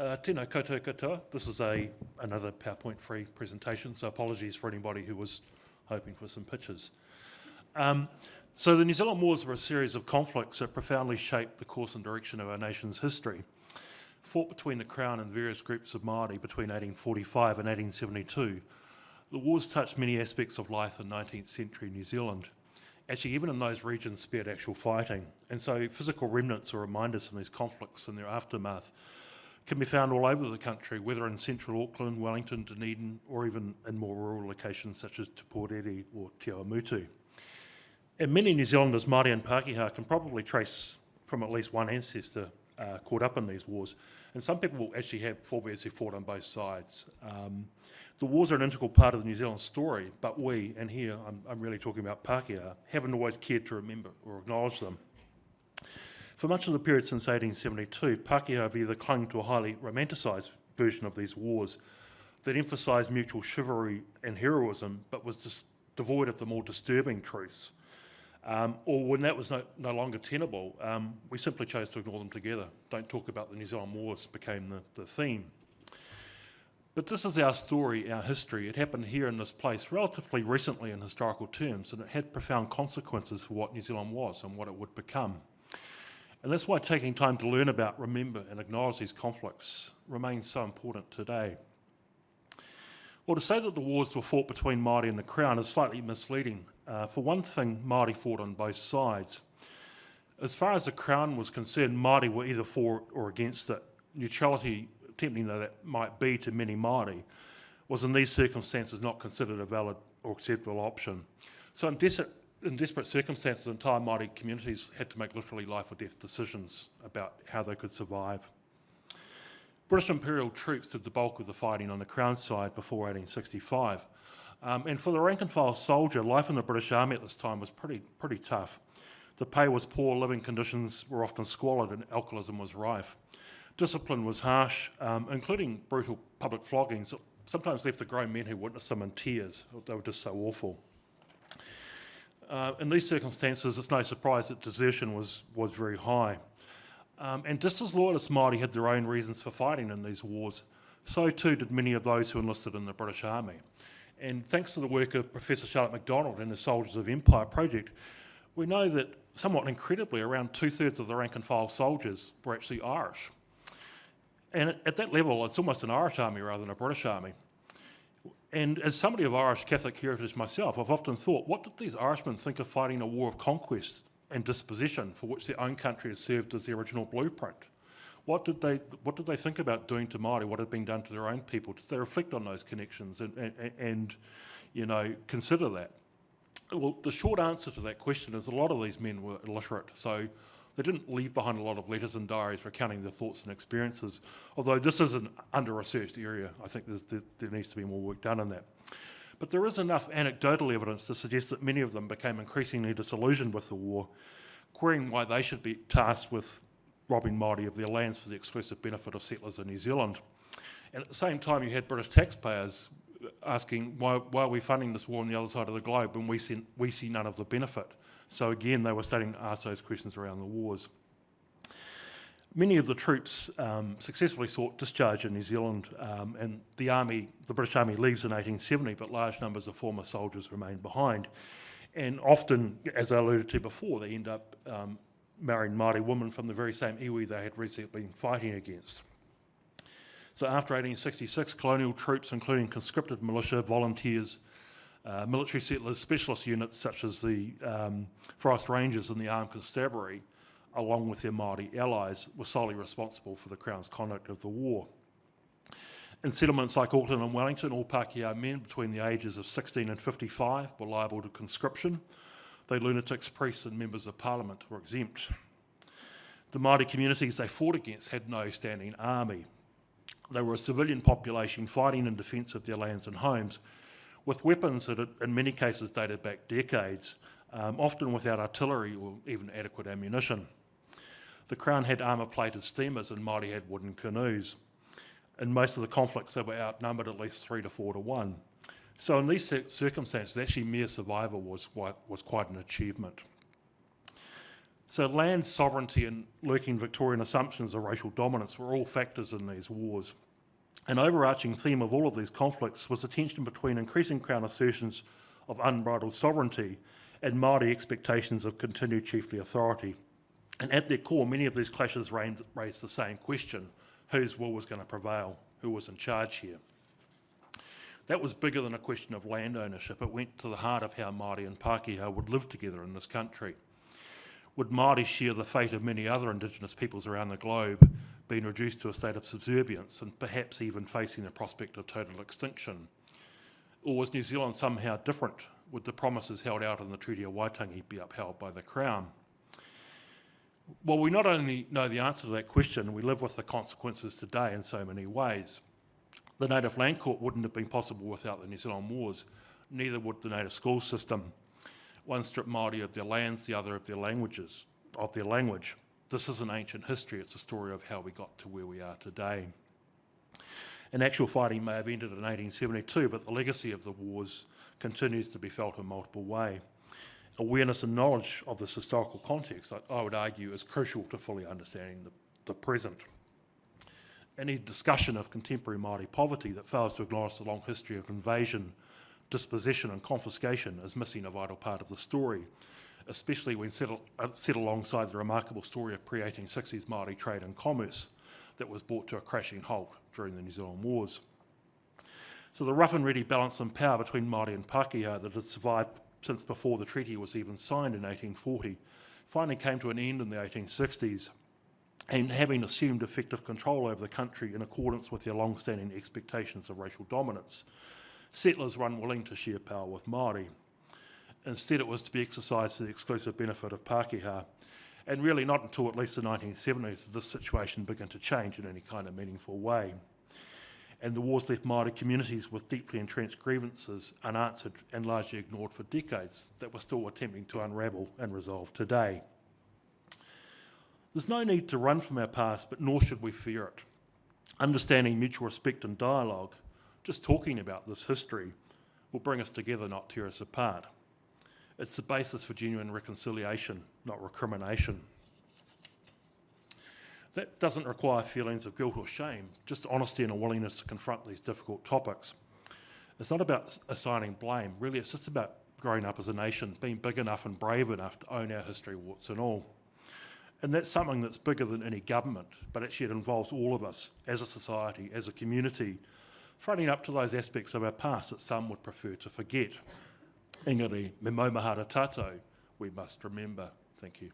Tēnā koutou katoa. This is another PowerPoint-free presentation, so apologies for anybody who was hoping for some pictures. So the New Zealand Wars were a series of conflicts that profoundly shaped the course and direction of our nation's history. Fought between the Crown and various groups of Māori between 1845 and 1872, the wars touched many aspects of life in 19th century New Zealand. Actually, even in those regions spared actual fighting, and so physical remnants or reminders from these conflicts and their aftermath can be found all over the country, whether in central Auckland, Wellington, Dunedin, or even in more rural locations such as Te Porere or Te Awamutu. And many New Zealanders, Māori and Pākehā, can probably trace from at least one ancestor caught up in these wars. And some people will actually have forebears who fought on both sides. The wars are an integral part of the New Zealand story, but we, and here I'm really talking about Pākehā, haven't always cared to remember or acknowledge them. For much of the period since 1872, Pākehā have either clung to a highly romanticised version of these wars that emphasised mutual chivalry and heroism, but was just devoid of the more disturbing truths. Or when that was no longer tenable, we simply chose to ignore them together. Don't talk about the New Zealand Wars became the theme. But this is our story, our history. It happened here in this place relatively recently in historical terms, and it had profound consequences for what New Zealand was and what it would become. And that's why taking time to learn about, remember and acknowledge these conflicts remains so important today. Well, to say that the wars were fought between Māori and the Crown is slightly misleading. For one thing, Māori fought on both sides. As far as the Crown was concerned, Māori were either for or against it. Neutrality, tempting though that might be to many Māori, was in these circumstances not considered a valid or acceptable option. So in desperate circumstances, entire Māori communities had to make literally life or death decisions about how they could survive. British Imperial troops did the bulk of the fighting on the Crown side before 1865. And for the rank and file soldier, life in the British Army at this time was pretty tough. The pay was poor, living conditions were often squalid, and alcoholism was rife. Discipline was harsh, including brutal public floggings that sometimes left the grown men who witnessed them in tears. They were just so awful. In these circumstances, it's no surprise that desertion was very high. And just as loyalist Māori had their own reasons for fighting in these wars, so too did many of those who enlisted in the British Army. And thanks to the work of Professor Charlotte MacDonald and the Soldiers of Empire project, we know that somewhat incredibly around 2/3 of the rank and file soldiers were actually Irish. And at that level, it's almost an Irish army rather than a British army. And as somebody of Irish Catholic heritage myself, I've often thought, what did these Irishmen think of fighting a war of conquest and dispossession for which their own country has served as the original blueprint? What did they think about doing to Māori, what had been done to their own people? Did they reflect on those connections and consider that? Well, the short answer to that question is a lot of these men were illiterate, so they didn't leave behind a lot of letters and diaries recounting their thoughts and experiences, although this is an under-researched area. I think there needs to be more work done on that. But there is enough anecdotal evidence to suggest that many of them became increasingly disillusioned with the war, querying why they should be tasked with robbing Māori of their lands for the exclusive benefit of settlers in New Zealand. And at the same time, you had British taxpayers asking, why are we funding this war on the other side of the globe when we see none of the benefit? So again, they were starting to ask those questions around the wars. Many of the troops successfully sought discharge in New Zealand, and the British Army leaves in 1870, but large numbers of former soldiers remain behind. And often, as I alluded to before, they end up marrying Māori women from the very same iwi they had recently been fighting against. So after 1866, colonial troops, including conscripted militia, volunteers, military settlers, specialist units such as the Forest Rangers and the Armed Constabulary, along with their Māori allies, were solely responsible for the Crown's conduct of the war. In settlements like Auckland and Wellington, all Pākehā men between the ages of 16 and 55 were liable to conscription. The lunatics, priests and members of Parliament were exempt. The Māori communities they fought against had no standing army. They were a civilian population fighting in defence of their lands and homes, with weapons that in many cases dated back decades, often without artillery or even adequate ammunition. The Crown had armour-plated steamers and Māori had wooden canoes. In most of the conflicts, they were outnumbered at least 3 to 4 to 1. So in these circumstances, actually mere survival was quite an achievement. So land sovereignty and lurking Victorian assumptions of racial dominance were all factors in these wars. An overarching theme of all of these conflicts was the tension between increasing Crown assertions of unbridled sovereignty and Māori expectations of continued chiefly authority. And at their core, many of these clashes raised the same question: whose will was going to prevail? Who was in charge here? That was bigger than a question of land ownership. It went to the heart of how Māori and Pākehā would live together in this country. Would Māori share the fate of many other Indigenous peoples around the globe, being reduced to a state of subservience and perhaps even facing the prospect of total extinction? Or was New Zealand somehow different? Would the promises held out in the Treaty of Waitangi be upheld by the Crown? Well, we not only know the answer to that question, we live with the consequences today in so many ways. The Native Land Court wouldn't have been possible without the New Zealand Wars, neither would the native school system. One stripped Māori of their lands, the other of their language. This isn't ancient history, it's a story of how we got to where we are today. And actual fighting may have ended in 1872, but the legacy of the wars continues to be felt in multiple ways. Awareness and knowledge of this historical context, I would argue, is crucial to fully understanding the present. Any discussion of contemporary Māori poverty that fails to acknowledge the long history of invasion, dispossession and confiscation is missing a vital part of the story, especially when set alongside the remarkable story of pre-1860s Māori trade and commerce that was brought to a crashing halt during the New Zealand Wars. So the rough and ready balance in power between Māori and Pākehā that had survived since before the treaty was even signed in 1840 finally came to an end in the 1860s, and having assumed effective control over the country in accordance with their long-standing expectations of racial dominance, settlers were unwilling to share power with Māori. Instead, it was to be exercised for the exclusive benefit of Pākehā, and really not until at least the 1970s did this situation begin to change in any kind of meaningful way. And the wars left Māori communities with deeply entrenched grievances unanswered and largely ignored for decades that we're still attempting to unravel and resolve today. There's no need to run from our past, but nor should we fear it. Understanding mutual respect and dialogue, just talking about this history, will bring us together, not tear us apart. It's the basis for genuine reconciliation, not recrimination. That doesn't require feelings of guilt or shame, just honesty and a willingness to confront these difficult topics. It's not about assigning blame, really it's just about growing up as a nation, being big enough and brave enough to own our history, warts and all. And that's something that's bigger than any government, but actually it involves all of us, as a society, as a community, fronting up to those aspects of our past that some would prefer to forget. Engari, me maumahara tātou, we must remember. Thank you.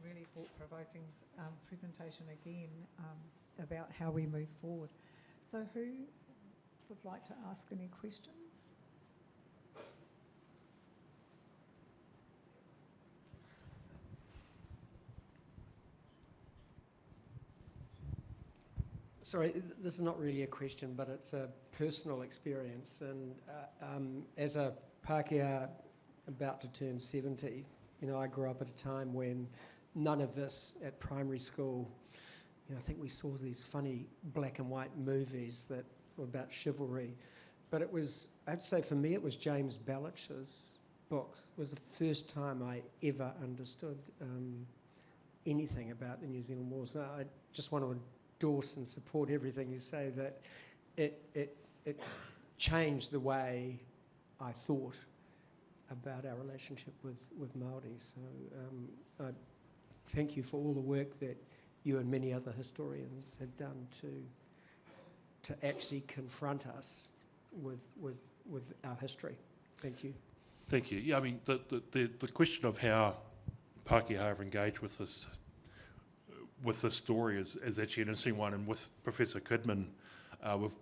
Really thought-provoking presentation again about how we move forward. So who would like to ask any questions? Sorry, this is not really a question, but it's a personal experience. And as a Pākehā about to turn 70, I grew up at a time when none of this at primary school. I think we saw these funny black and white movies that were about chivalry. But it was, I'd say for me, it was James Bellach's book. It was the first time I ever understood anything about the New Zealand Wars. Now, I just want to endorse and support everything you say, that it changed the way I thought about our relationship with Māori. So I thank you for all the work that you and many other historians have done to actually confront us with our history. Thank you. Thank you. Yeah, I mean, the question of how Pākehā have engaged with this story is actually an interesting one, and with Professor Kidman, we've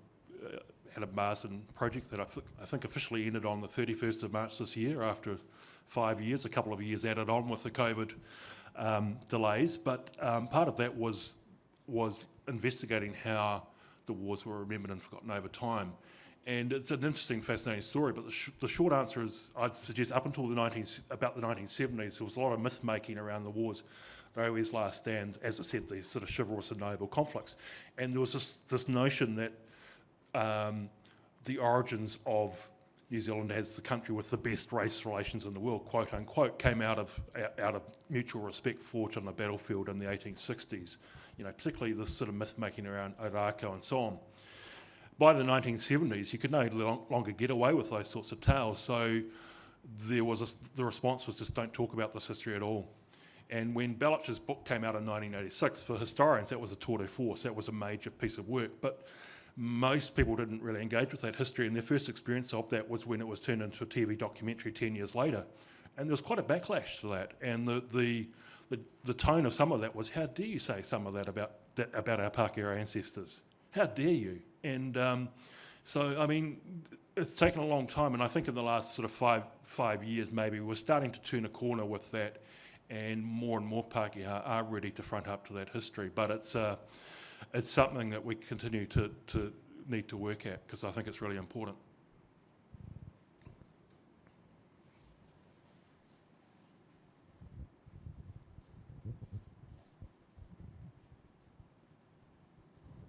had a Marsden project that I think officially ended on the 31st of March this year after 5 years, a couple of years added on with the COVID delays, but part of that was investigating how the wars were remembered and forgotten over time. And it's an interesting, fascinating story, but the short answer is, I'd suggest up until about the 1970s, there was a lot of myth-making around the wars. Raui's last stand, as I said, these sort of chivalrous and noble conflicts. And there was this notion that the origins of New Zealand as the country with the best race relations in the world, quote unquote, came out of mutual respect forged on the battlefield in the 1860s. Particularly this sort of myth-making around Ōrākau and so on. By the 1970s, you could no longer get away with those sorts of tales, so the response was just don't talk about this history at all. And when Bellich's book came out in 1986, for historians that was a tour de force, that was a major piece of work, but most people didn't really engage with that history, and their first experience of that was when it was turned into a TV documentary 10 years later. And there was quite a backlash to that, and the tone of some of that was, how dare you say some of that about our Pākehā ancestors? How dare you? And so, I mean, it's taken a long time, and I think in the last sort of five years maybe, we're starting to turn a corner with that, and more Pākehā are ready to front up to that history. But it's something that we continue to need to work at, because I think it's really important.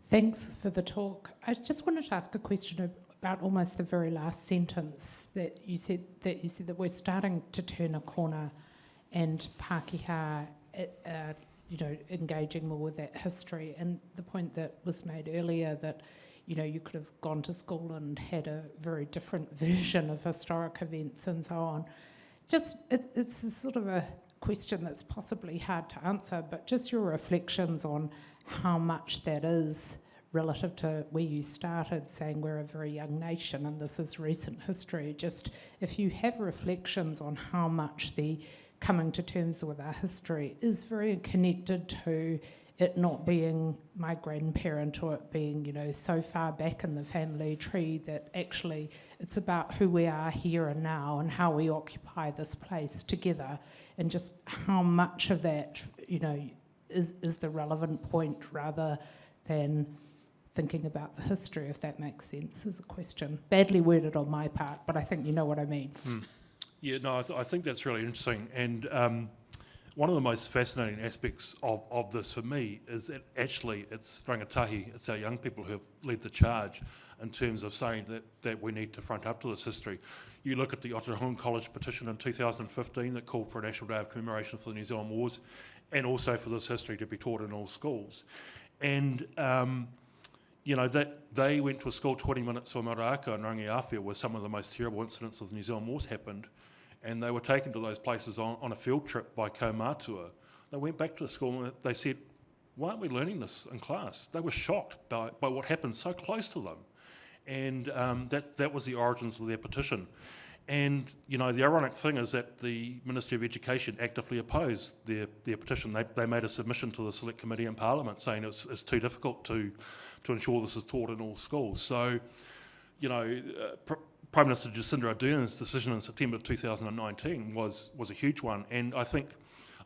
Thanks for the talk. I just wanted to ask a question about almost the very last sentence that you said that we're starting to turn a corner, and Pākehā, engaging more with that history, and the point that was made earlier that you could have gone to school and had a very different version of historic events and so on. It's a sort of a question that's possibly hard to answer, but just your reflections on how much that is relative to where you started, saying we're a very young nation and this is recent history. Just if you have reflections on how much the coming to terms with our history is very connected to it not being my grandparent, or it being, so far back in the family tree that actually it's about who we are here and now and how we occupy this place together, and just how much of that, is the relevant point rather than thinking about the history, if that makes sense, is a question. Badly worded on my part, but I think you know what I mean. Yeah, no, I think that's really interesting. And one of the most fascinating aspects of this for me is that actually it's rangatahi, it's our young people who have led the charge in terms of saying that we need to front up to this history. You look at the Otahunga College petition in 2015 that called for a National Day of Commemoration for the New Zealand Wars, and also for this history to be taught in all schools. And, that they went to a school 20 minutes from Ōrākau in Rangiawhia where some of the most terrible incidents of the New Zealand Wars happened, and they were taken to those places on a field trip by kaumātua. They went back to the school and they said, why aren't we learning this in class? They were shocked by what happened so close to them. And that was the origins of their petition. And, the ironic thing is that the Ministry of Education actively opposed their petition. They made a submission to the Select Committee in Parliament saying it's too difficult to ensure this is taught in all schools. So, Prime Minister Jacinda Ardern's decision in September 2019 was a huge one. And I think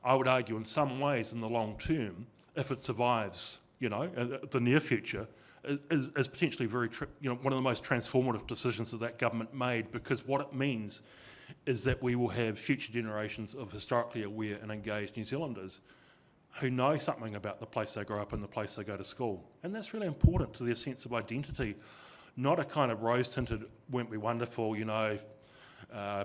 I would argue in some ways in the long term, if it survives, the near future, is potentially one of the most transformative decisions that government made, because what it means is that we will have future generations of historically aware and engaged New Zealanders who know something about the place they grow up and the place they go to school. And that's really important to their sense of identity, not a kind of rose-tinted, weren't we wonderful,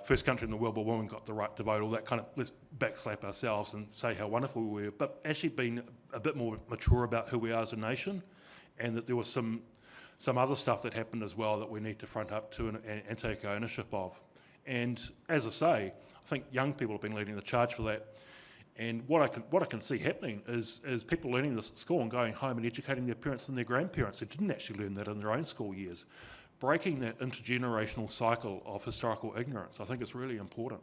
first country in the world where women got the right to vote, all that kind of, let's backslap ourselves and say how wonderful we were, but actually being a bit more mature about who we are as a nation, and that there was some other stuff that happened as well that we need to front up to and take ownership of. And as I say, I think young people have been leading the charge for that. And what I can see happening is people learning this at school and going home and educating their parents and their grandparents who didn't actually learn that in their own school years. Breaking that intergenerational cycle of historical ignorance, I think, is really important.